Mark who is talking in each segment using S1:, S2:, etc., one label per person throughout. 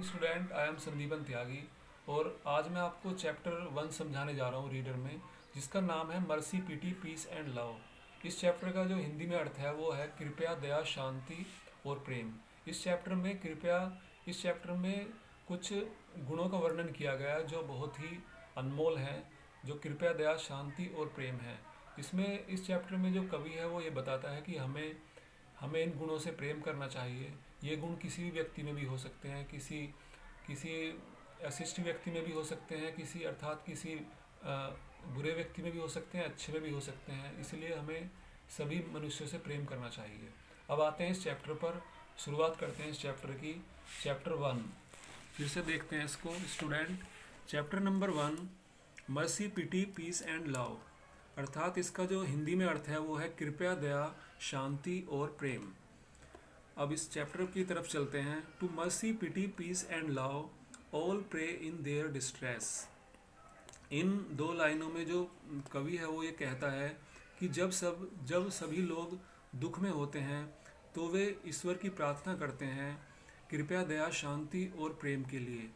S1: Student, I am Sandipan त्यागी। और आज मैं आपको चैप्टर 1 समझाने जा रहा हूँ रीडर में, जिसका नाम है mercy, pity, peace and love. इस चैप्टर का जो हिंदी में अर्थ है वो है कृपया, दया, शांति और प्रेम। इस चैप्टर में कुछ गुणों का वर्णन किया गया है जो बहुत ही अनमोल हैं, जो कृपया, दया, शांति और प्रेम है। इस चैप्टर में जो कवि है वो ये बताता है कि हमें हमें इन गुणों से प्रेम करना चाहिए। ये गुण किसी भी व्यक्ति में भी हो सकते हैं, किसी किसी अशिष्ट व्यक्ति में भी हो सकते हैं, किसी बुरे व्यक्ति में भी हो सकते हैं, अच्छे में भी हो सकते हैं। इसलिए हमें सभी मनुष्यों से प्रेम करना चाहिए। अब आते हैं इस चैप्टर पर, शुरुआत करते हैं इस चैप्टर की। चैप्टर 1 फिर से देखते हैं इसको student. Chapter number 1, mercy, pity, peace and love. अर्थात इसका जो हिंदी में अर्थ है वो है कृपया, दया, शांति और प्रेम। अब इस चैप्टर की तरफ चलते हैं। To mercy, pity, peace and love, all pray in their distress. इन दो लाइनों में जो कवि है वो ये कहता है कि जब सभी लोग दुख में होते हैं तो वे ईश्वर की प्रार्थना करते हैं कृपया, दया, शांति और प्रेम के लिए।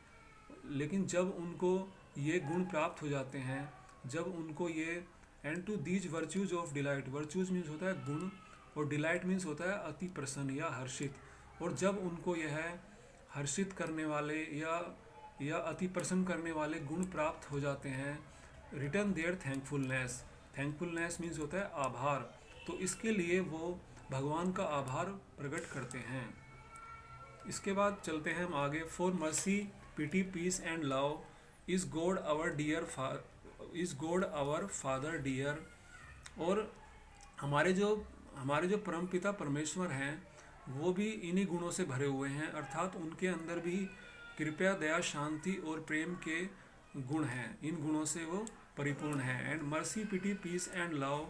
S1: लेकिन जब उनको ये गुण प्राप्त हो जाते हैं, जब उनको ये and to these virtues of delight, virtues means होता है गुण और डिलाइट मीन्स होता है अति प्रसन्न या हर्षित। और जब उनको यह हर्षित करने वाले या अति प्रसन्न करने वाले गुण प्राप्त हो जाते हैं, return their thankfulness. Thankfulness means होता है आभार। तो इसके लिए वो भगवान का आभार प्रकट करते हैं। इसके बाद चलते हैं हम आगे। For mercy, pity, peace and love is God our father dear. और हमारे जो परमपिता परमेश्वर हैं वो भी इन्हीं गुणों से भरे हुए हैं, अर्थात उनके अंदर भी कृपया, दया, शांति और प्रेम के गुण हैं। इन गुणों से वो परिपूर्ण है। And mercy, pity, peace and love,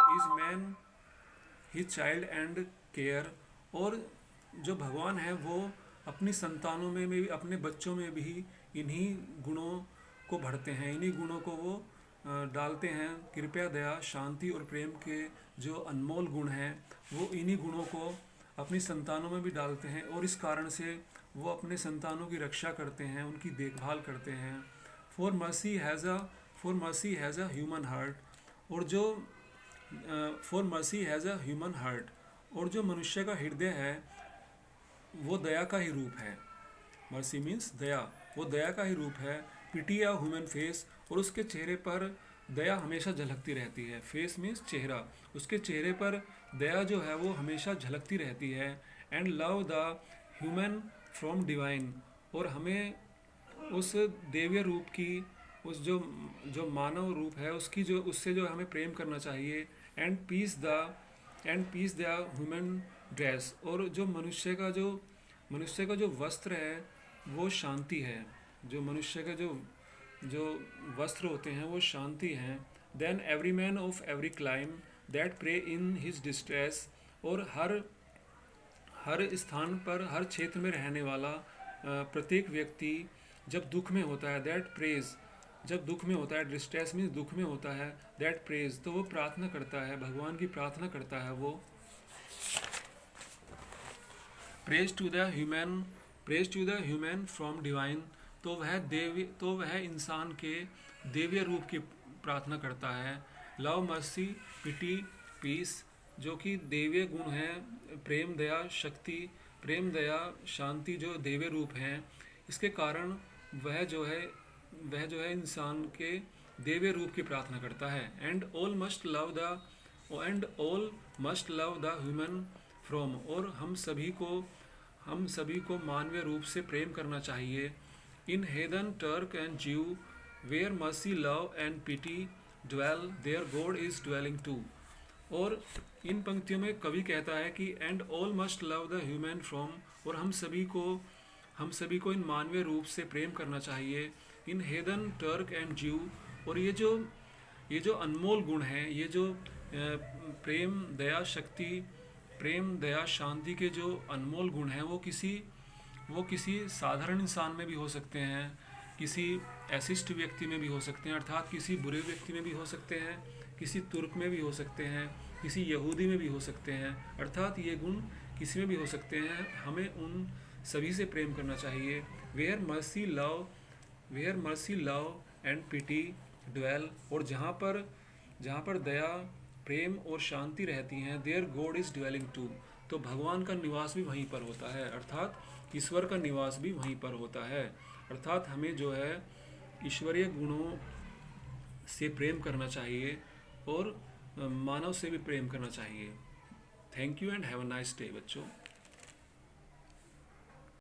S1: is man his child and care. और जो भगवान है वो अपनी संतानों में भी, अपने बच्चों में भी इन्हीं गुणों को भरते हैं, इन्हीं गुणों को वो डालते हैं। कृपया, दया, शांति और प्रेम के जो अनमोल गुण हैं वो इन्हीं गुणों को अपनी संतानों में भी डालते हैं, और इस कारण से वो अपने संतानों की रक्षा करते हैं, उनकी देखभाल करते हैं। For mercy has a human heart. और जो for mercy has a human heart, और जो मनुष्य का हृदय है वो दया का ही रूप है। मर्सी मीन्स दया, वो दया का ही रूप है। पिटी या ह्यूमन फेस, और उसके चेहरे पर दया हमेशा झलकती रहती है। फेस मीन्स चेहरा, उसके चेहरे पर दया जो है वो हमेशा झलकती रहती है। And love the human from divine. और हमें उस देवीय रूप की, उस जो मानव रूप है उससे जो हमें प्रेम करना चाहिए। And peace the human dress. और जो मनुष्य का जो वस्त्र है वो शांति है। जो मनुष्य का जो वस्त्र होते हैं वो शांति हैं। Then every man of every clime that pray in his distress. और हर स्थान पर, हर क्षेत्र में रहने वाला प्रत्येक व्यक्ति जब दुख में होता है, दैट प्रेज, जब दुख में होता है, डिस्ट्रेस मीन्स दुख में होता है, दैट प्रेज, तो वो प्रार्थना करता है, भगवान की प्रार्थना करता है। वो prays to the human from divine, तो वह इंसान के देवीय रूप की प्रार्थना करता है। लव, मर्सी, पिटी, पीस, जो कि देवीय गुण हैं। प्रेम, दया, शांति जो देवीय रूप हैं, इसके कारण वह जो है इंसान के देवीय रूप की प्रार्थना करता है। And all must love the human from. और हम सभी को मानवीय रूप से प्रेम करना चाहिए। In heathen, Turk and Jew, where mercy, love and pity dwell, there God is dwelling too. और इन पंक्तियों में कवि कहता है कि and all must love the human from, और हम सभी को इन मानवीय रूप से प्रेम करना चाहिए। इन हेदन, टर्क एंड ज्यू। और ये जो अनमोल गुण हैं, ये जो प्रेम, दया, शांति के जो अनमोल गुण हैं वो किसी साधारण इंसान में भी हो सकते हैं, किसी अशिष्ट व्यक्ति में भी हो सकते हैं, अर्थात किसी बुरे व्यक्ति में भी हो सकते हैं, किसी तुर्क में भी हो सकते हैं, किसी यहूदी में भी हो सकते हैं, अर्थात ये गुण किसी में भी हो सकते हैं। हमें उन सभी से प्रेम करना चाहिए। Where mercy love and pity dwell, और जहाँ पर दया, प्रेम और शांति रहती हैं, there God is dwelling too, तो भगवान का निवास भी वहीं पर होता है, अर्थात ईश्वर का निवास भी वहीं पर होता है। अर्थात हमें जो है ईश्वरीय गुणों से प्रेम करना चाहिए और मानव से भी प्रेम करना चाहिए। Thank you and have a nice day बच्चों।